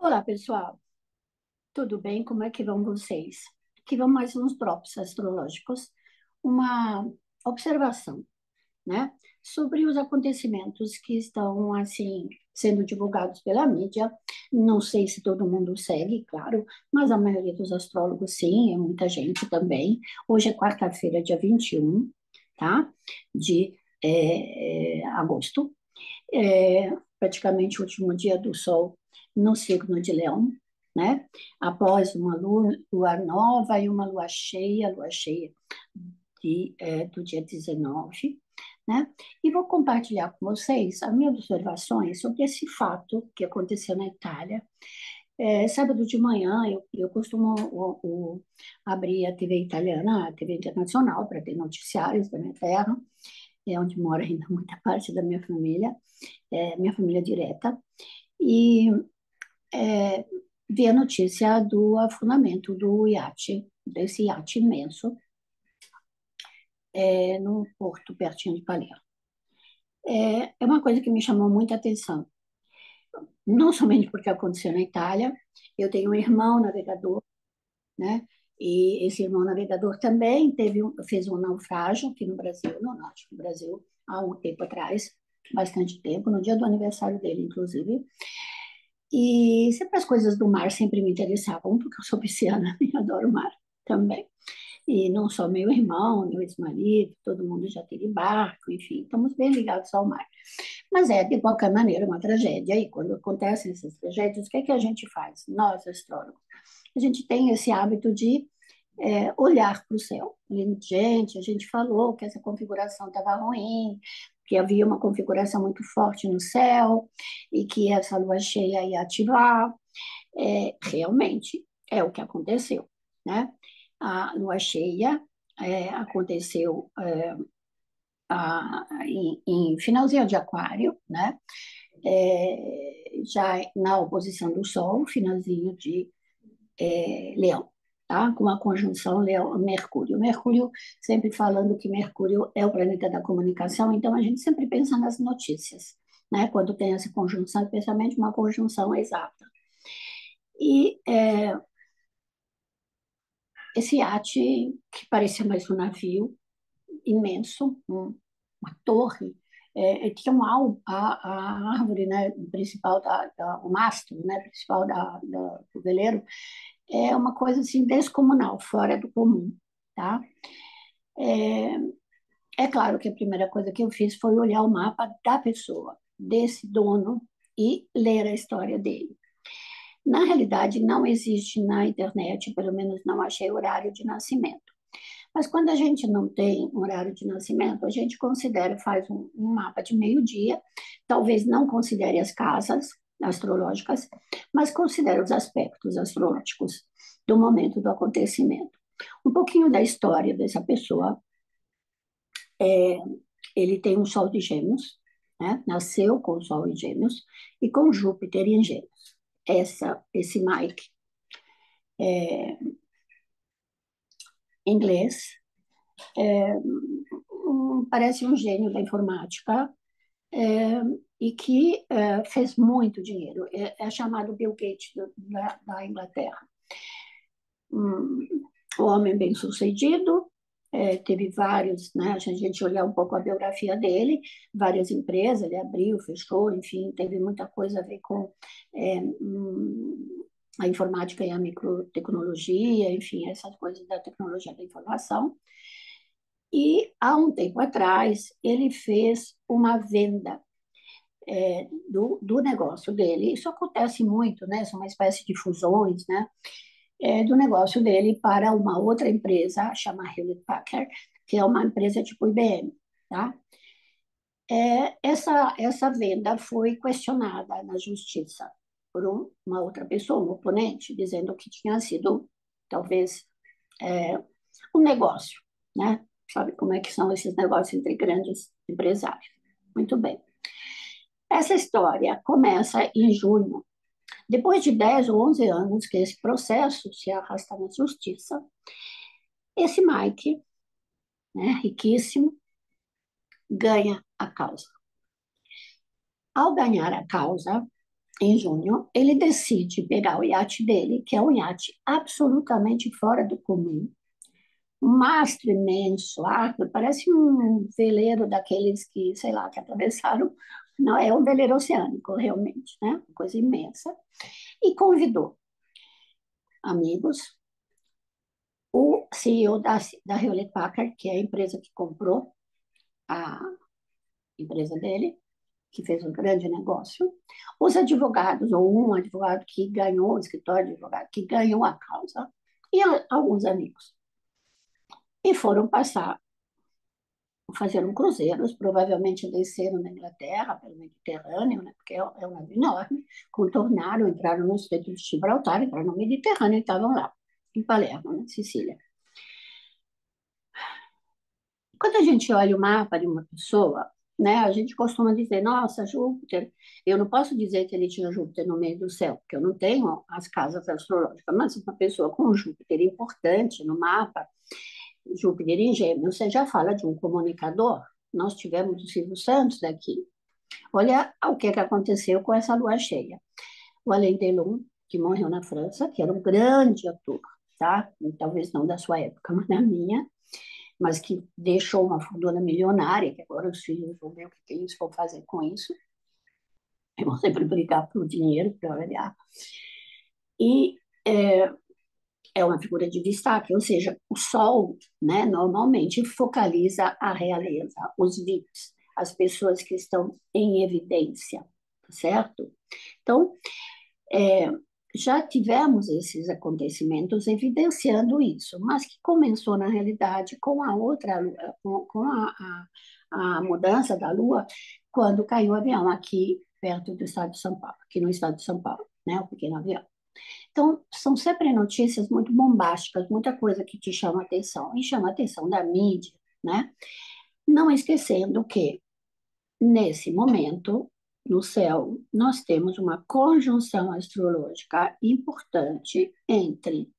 Olá, pessoal. Tudo bem? Como é que vão vocês? Aqui vão mais uns drops astrológicos, uma observação, né, sobre os acontecimentos que estão, assim, sendo divulgados pela mídia. Não sei se todo mundo segue, claro, mas a maioria dos astrólogos, sim, é muita gente também. Hoje é quarta-feira, dia 21, tá? De agosto. Praticamente o último dia do Sol no signo de Leão, né? Após uma lua nova e uma lua cheia do dia 19, né? E vou compartilhar com vocês as minhas observações sobre esse fato que aconteceu na Itália. Sábado de manhã, eu costumo abrir a TV italiana, a TV internacional, para ter noticiários da minha terra, é onde mora ainda muita parte da minha família direta, e é, vi a notícia do afundamento do iate, desse iate imenso, no porto pertinho de Palermo. É uma coisa que me chamou muita atenção, não somente porque aconteceu na Itália. Eu tenho um irmão navegador, né? E esse irmão navegador também fez um naufrágio aqui no Brasil, no norte do Brasil, há um tempo atrás, bastante tempo, no dia do aniversário dele, inclusive. E sempre as coisas do mar sempre me interessavam, porque eu sou pisciana e adoro o mar também. E não só meu irmão, meu ex-marido, todo mundo já teve barco, enfim, estamos bem ligados ao mar. Mas de qualquer maneira, uma tragédia. E quando acontecem essas tragédias, o que é que a gente faz? Nós, astrólogos, a gente tem esse hábito de olhar para o céu. Gente, a gente falou que essa configuração estava ruim, que havia uma configuração muito forte no céu e que essa lua cheia ia ativar. Realmente é o que aconteceu, né? A lua cheia aconteceu em finalzinho de Aquário, né? Já na oposição do Sol, finalzinho de Leão, tá? Com a conjunção Leão-Mercúrio. Mercúrio, sempre falando que Mercúrio é o planeta da comunicação, então a gente sempre pensa nas notícias, né? Quando tem essa conjunção, especialmente uma conjunção exata. E esse iate, que parecia mais um navio imenso, uma torre, tinha a árvore, né, principal, o mastro, né, principal do veleiro, é uma coisa assim descomunal, fora do comum, tá? É, é claro que a primeira coisa que eu fiz foi olhar o mapa da pessoa, desse dono, e ler a história dele. Na realidade, não existe na internet, pelo menos não achei horário de nascimento. Mas quando a gente não tem horário de nascimento, a gente considera, faz um mapa de meio-dia, talvez não considere as casas astrológicas, mas considera os aspectos astrológicos do momento do acontecimento. Um pouquinho da história dessa pessoa. Ele tem um Sol de Gêmeos, né? Nasceu com o Sol em Gêmeos e com Júpiter em Gêmeos. Esse Mike, inglês, parece um gênio da informática, é, e que fez muito dinheiro. É chamado Bill Gates da Inglaterra. Um homem bem-sucedido, teve vários, né? Se a gente olhar um pouco a biografia dele, várias empresas, ele abriu, fechou, enfim, teve muita coisa a ver com a informática e a microtecnologia, enfim, essas coisas da tecnologia da informação. E há um tempo atrás, ele fez uma venda do negócio dele. Isso acontece muito, né? São uma espécie de fusões, né? Do negócio dele para uma outra empresa, chama Hewlett Packard, que é uma empresa tipo IBM, tá? Essa venda foi questionada na justiça por uma outra pessoa, um oponente, dizendo que tinha sido, talvez, um negócio, né? Sabe como é que são esses negócios entre grandes empresários? Muito bem. Essa história começa em junho. Depois de 10 ou 11 anos que esse processo se arrasta na justiça, esse Mike, né, riquíssimo, ganha a causa. Ao ganhar a causa, em junho, ele decide pegar o iate dele, que é um iate absolutamente fora do comum, um mastro imenso, parece um veleiro daqueles que, sei lá, que atravessaram. Não, é um veleiro oceânico, realmente, né? Uma coisa imensa. E convidou amigos, o CEO da Hewlett Packard, que é a empresa que comprou a empresa dele, que fez um grande negócio, os advogados, ou um advogado que ganhou, o escritório de advogado que ganhou a causa, e alguns amigos. E foram fazer cruzeiros, provavelmente desceram na Inglaterra, pelo Mediterrâneo, né, porque é um navio enorme, contornaram, entraram no Estreito de Gibraltar, entraram no Mediterrâneo e estavam lá, em Palermo, na Sicília. Quando a gente olha o mapa de uma pessoa, né, a gente costuma dizer, nossa, Júpiter, eu não posso dizer que ele tinha Júpiter no meio do céu, porque eu não tenho as casas astrológicas, mas uma pessoa com Júpiter importante no mapa, Júpiter em Gêmeos, você já fala de um comunicador. Nós tivemos o Silvio Santos daqui. Olha o que aconteceu com essa lua cheia. O Alain Delon, que morreu na França, que era um grande ator, tá? Talvez não da sua época, mas da minha, mas que deixou uma fortuna milionária, que agora os filhos vão ver o que eles vão fazer com isso. E vão sempre brigar por dinheiro, para olhar. E é uma figura de destaque, ou seja, o Sol, né, normalmente focaliza a realeza, os VIPs, as pessoas que estão em evidência, tá certo? Então, é, já tivemos esses acontecimentos evidenciando isso, mas que começou, na realidade, com a outra, com a mudança da Lua, quando caiu o avião aqui perto do estado de São Paulo, aqui no estado de São Paulo, né, o pequeno avião. Então, são sempre notícias muito bombásticas, muita coisa que te chama atenção, e chama a atenção da mídia, né? Não esquecendo que, nesse momento, no céu, nós temos uma conjunção astrológica importante entre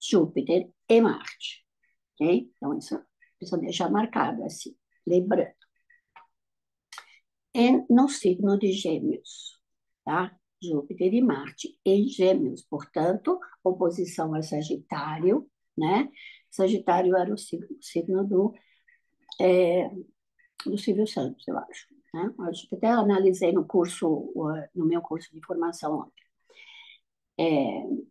Júpiter e Marte, ok? Então, isso precisa deixar marcado assim, lembrando. E no signo de Gêmeos, tá? Júpiter e Marte em Gêmeos, portanto, oposição a Sagitário, né? Sagitário era o signo do Silvio Santos, eu acho. Né? Eu acho que até analisei no meu curso de formação ontem.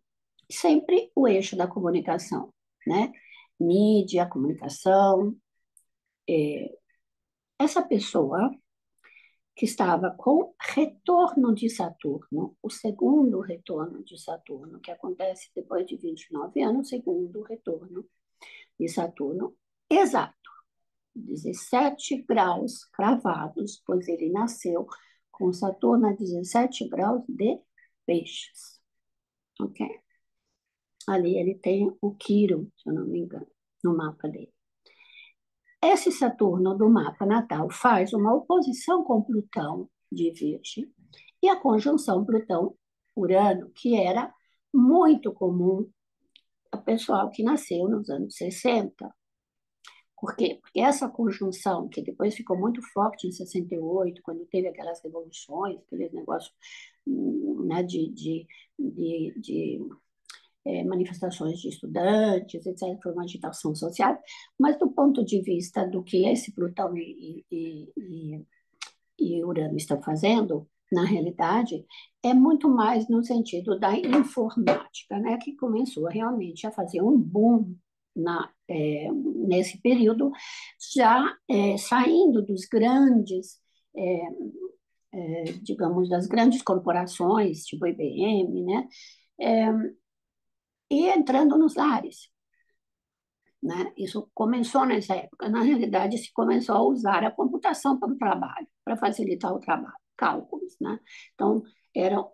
Sempre o eixo da comunicação, né? Mídia, comunicação. Essa pessoa que estava com retorno de Saturno, o segundo retorno de Saturno, que acontece depois de 29 anos, segundo retorno de Saturno, exato, 17 graus cravados, pois ele nasceu com Saturno a 17 graus de peixes. Ok? Ali ele tem o Quirón, se eu não me engano, no mapa dele. Esse Saturno do mapa natal faz uma oposição com Plutão de Virgem e a conjunção Plutão-Urano, que era muito comum ao pessoal que nasceu nos anos 60. Por quê? Porque essa conjunção, que depois ficou muito forte em 68, quando teve aquelas revoluções, aqueles negócios, né, de manifestações de estudantes, etc., foi uma agitação social, mas do ponto de vista do que esse Plutão e Urano estão fazendo, na realidade, é muito mais no sentido da informática, né, que começou realmente a fazer um boom nesse período, já saindo dos grandes, é, digamos, das grandes corporações, tipo IBM, né, é, e entrando nos lares. Né? Isso começou nessa época. Na realidade, se começou a usar a computação para o trabalho, para facilitar o trabalho, cálculos. Né? Então, eram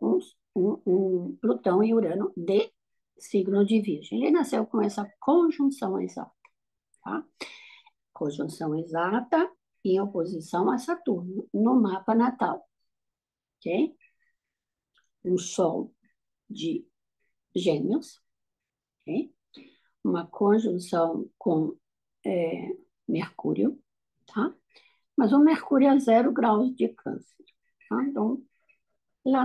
um Plutão e Urano de signo de Virgem. Ele nasceu com essa conjunção exata. Tá? Conjunção exata em oposição a Saturno, no mapa natal. Okay? Um Sol de Gêmeos, okay? Uma conjunção com Mercúrio, tá? Mas o Mercúrio é 0 graus de Câncer, tá? Então, Lá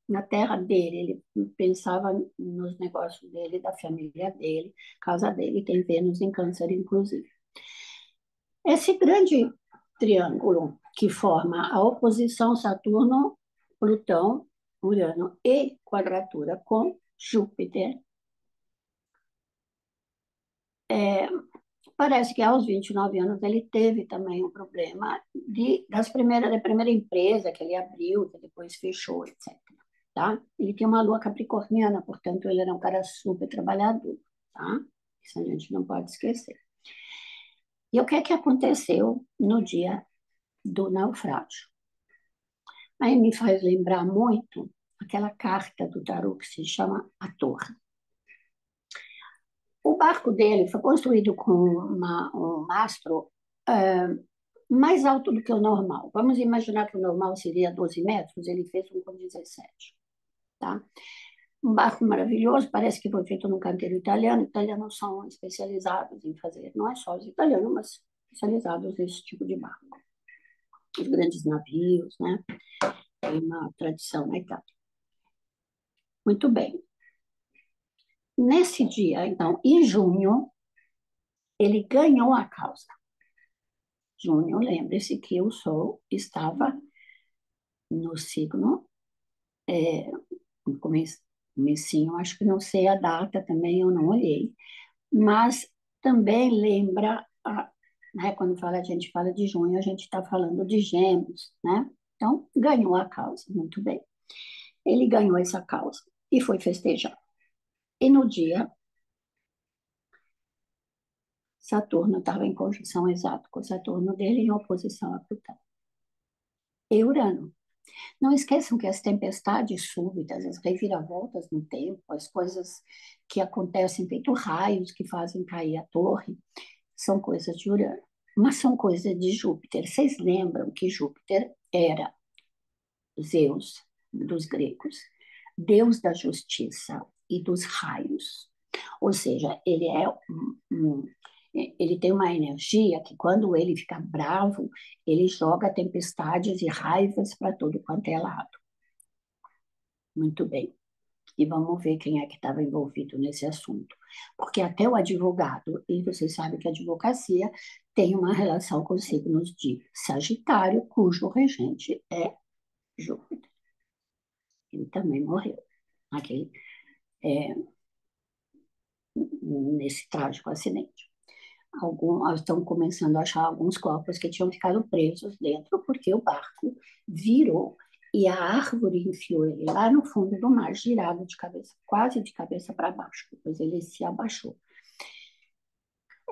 na terra dele, ele pensava nos negócios dele, da família dele, casa dele, tem Vênus em Câncer, inclusive. Esse grande triângulo que forma a oposição Saturno, Plutão, Urano e quadratura com Júpiter, parece que aos 29 anos ele teve também um problema da primeira empresa que ele abriu, que depois fechou, etc. Tá? Ele tinha uma lua capricorniana, portanto ele era um cara super trabalhador, tá? Isso a gente não pode esquecer. E o que é que aconteceu no dia do naufrágio? Aí me faz lembrar muito aquela carta do tarô que se chama A Torre. O barco dele foi construído com um mastro mais alto do que o normal. Vamos imaginar que o normal seria 12 metros, ele fez um com 17. Tá? Um barco maravilhoso, parece que foi feito num canteiro italiano. Italianos são especializados em fazer, não é só os italianos, mas especializados nesse tipo de barco. Os grandes navios, né? Tem uma tradição na Itália. Muito bem. Nesse dia, então, em junho, ele ganhou a causa. Junho, lembre-se que o Sol estava no signo, no comecinho, acho que não sei a data também, eu não olhei, mas também lembra, né, quando a gente fala de junho, a gente está falando de Gêmeos, né? Então, ganhou a causa, muito bem. Ele ganhou essa causa e foi festejar. E no dia, Saturno estava em conjunção exata com Saturno dele em oposição a Plutão. E Urano. Não esqueçam que as tempestades súbitas, as reviravoltas no tempo, as coisas que acontecem feito raios que fazem cair a torre, são coisas de Urano, mas são coisas de Júpiter. Vocês lembram que Júpiter era Zeus dos gregos, deus da justiça e dos raios. Ou seja, ele tem uma energia que quando ele fica bravo, ele joga tempestades e raivas para todo quanto é lado. Muito bem. E vamos ver quem é que estava envolvido nesse assunto. Porque até o advogado, e você sabe que a advocacia tem uma relação com signos de Sagitário, cujo regente é Júpiter. Ele também morreu naquele, é, nesse trágico acidente. Estão começando a achar alguns corpos que tinham ficado presos dentro porque o barco virou e a árvore enfiou ele lá no fundo do mar, girado de cabeça, quase de cabeça para baixo. Depois ele se abaixou.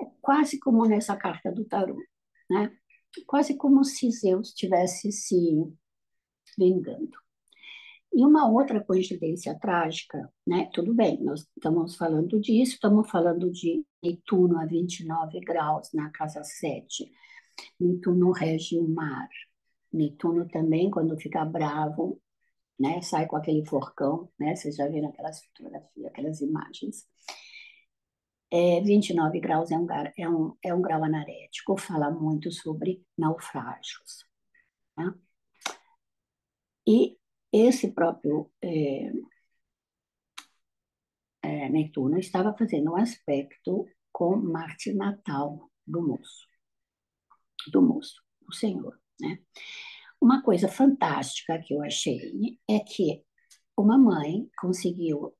É quase como nessa carta do tarô, né? Quase como se Zeus estivesse se vingando. E uma outra coincidência trágica, né? Tudo bem, nós estamos falando disso, estamos falando de Netuno a 29 graus na casa 7. Netuno rege o mar. Netuno também, quando fica bravo, né? Sai com aquele forcão, né? Vocês já viram aquelas fotografias, aquelas imagens. 29 graus é um grau anarético, fala muito sobre naufrágios. Né? E esse próprio Netuno estava fazendo um aspecto com Marte natal do moço, do Senhor. Né? Uma coisa fantástica que eu achei é que uma mãe conseguiu,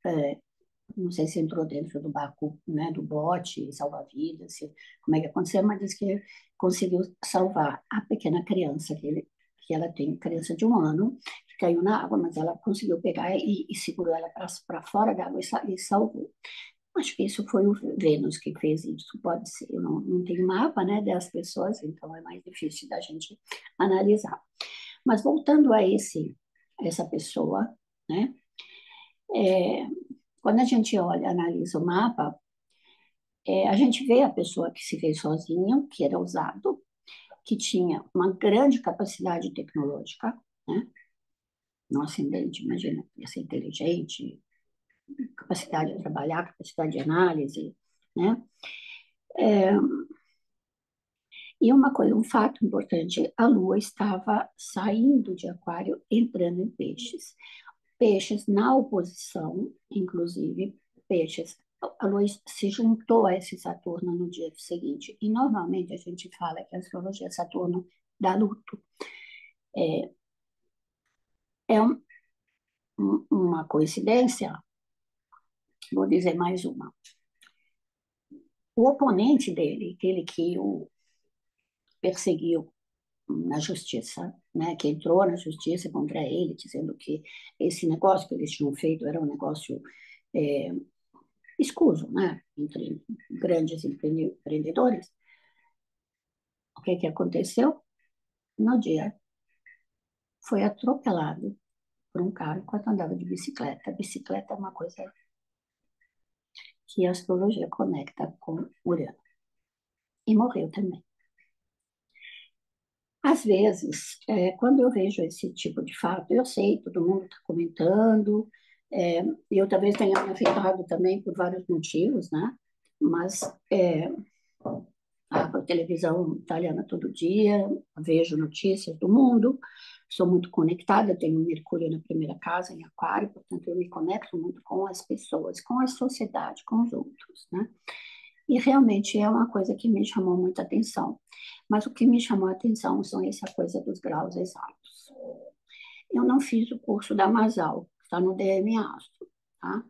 não sei se entrou dentro do barco, né, do bote, salva-vidas, como é que aconteceu, mas disse que conseguiu salvar a pequena criança que ela tem, criança de 1 ano, que caiu na água, mas ela conseguiu pegar e segurou ela para fora da água e salvou. Acho que isso foi o Vênus que fez isso, pode ser. Eu não tenho mapa, né, das pessoas, então é mais difícil da gente analisar. Mas voltando a essa pessoa, né, é, quando a gente olha, analisa o mapa, a gente vê a pessoa que se fez sozinha, que era usado, que tinha uma grande capacidade tecnológica, né, no ascendente, imagina, ia ser inteligente, capacidade de trabalhar, capacidade de análise, né? E uma coisa, um fato importante, a Lua estava saindo de Aquário, entrando em Peixes. Peixes na oposição, inclusive, Peixes, a Lua se juntou a esse Saturno no dia seguinte. E normalmente a gente fala que a astrologia Saturno dá luto. É uma coincidência, vou dizer mais uma. O oponente dele, aquele que o perseguiu na justiça, né, que entrou na justiça contra ele, dizendo que esse negócio que eles tinham feito era um negócio é, escuso, né, entre grandes empreendedores. O que aconteceu? No dia, foi atropelado por um carro enquanto andava de bicicleta. A bicicleta é uma coisa que a astrologia conecta com Urano. E morreu também. Às vezes, quando eu vejo esse tipo de fato, eu sei, todo mundo está comentando, eu talvez tenha me afetado também por vários motivos, né? Mas a televisão italiana todo dia, vejo notícias do mundo, sou muito conectada, tenho Mercúrio na primeira casa, em Aquário, portanto eu me conecto muito com as pessoas, com a sociedade, com os outros, né? E realmente é uma coisa que me chamou muita atenção. Mas o que me chamou a atenção são essa coisa dos graus exatos. Eu não fiz o curso da Masal, está no DM Astro, tá?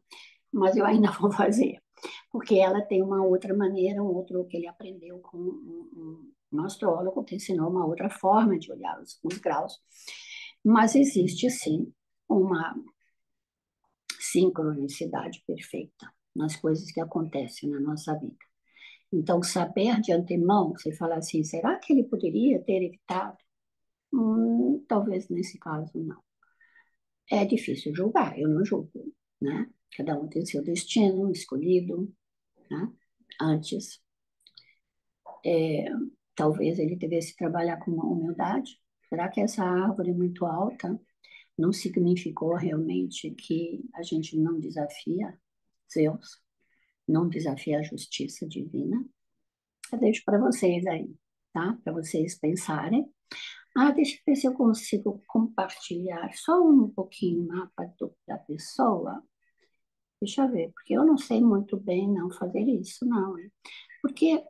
Mas eu ainda vou fazer, porque ela tem uma outra maneira, um outro que ele aprendeu com um astrólogo que ensinou uma outra forma de olhar os graus. Mas existe, sim, uma sincronicidade perfeita nas coisas que acontecem na nossa vida. Então, saber de antemão, você fala assim, será que ele poderia ter evitado? Talvez nesse caso não. É difícil julgar, eu não julgo, né? Cada um tem seu destino escolhido, né? Antes, talvez ele devesse trabalhar com uma humildade. Será que essa árvore muito alta não significou realmente que a gente não desafia Zeus, não desafia a justiça divina? Eu deixo para vocês aí, tá? Para vocês pensarem. Deixa eu ver se eu consigo compartilhar só um pouquinho o mapa da pessoa. Deixa eu ver, porque eu não sei muito bem não fazer isso, não. Porque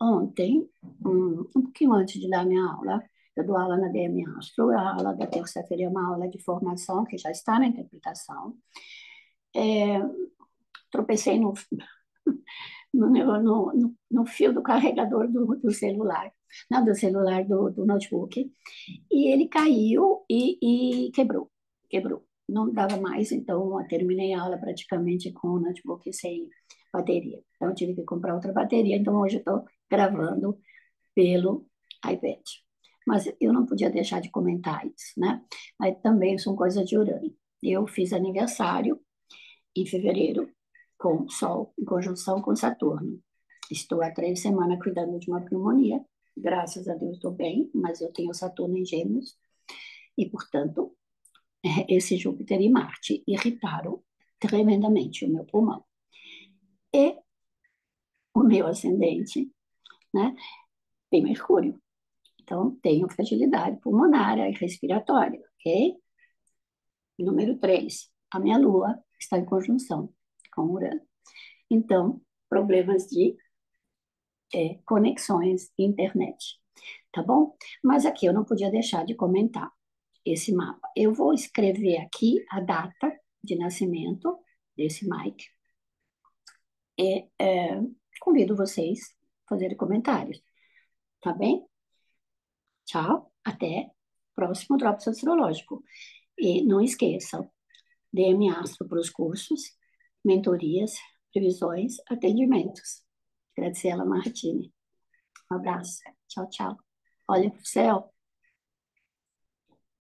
ontem, um pouquinho antes de dar minha aula, eu dou aula na DM Astro, a aula da terça-feira é uma aula de formação que já está na interpretação. Tropecei no fio do carregador do celular, não do celular, do notebook, e ele caiu e quebrou, quebrou. Não dava mais, então eu terminei a aula praticamente com o notebook sem bateria. Então eu tive que comprar outra bateria, então hoje eu estou gravando pelo iPad. Mas eu não podia deixar de comentar isso, né? Aí também são coisas de Urano. Eu fiz aniversário em fevereiro, com Sol em conjunção com Saturno. Estou há 3 semanas cuidando de uma pneumonia. Graças a Deus estou bem, mas eu tenho Saturno em Gêmeos e, portanto, esse Júpiter e Marte irritaram tremendamente o meu pulmão. E o meu ascendente, né, tem Mercúrio. Então, tenho fragilidade pulmonar e respiratória, ok? Número 3, a minha Lua está em conjunção com Urano. Então, problemas de conexões internet, tá bom? Mas aqui eu não podia deixar de comentar esse mapa. Eu vou escrever aqui a data de nascimento desse Mike e convido vocês a fazerem comentários, tá bem? Tchau, até próximo Drops Astrológico. E não esqueçam, DM Astro para os cursos, mentorias, previsões, atendimentos. Graciela Martini. Um abraço. Tchau, tchau. Olha para o céu.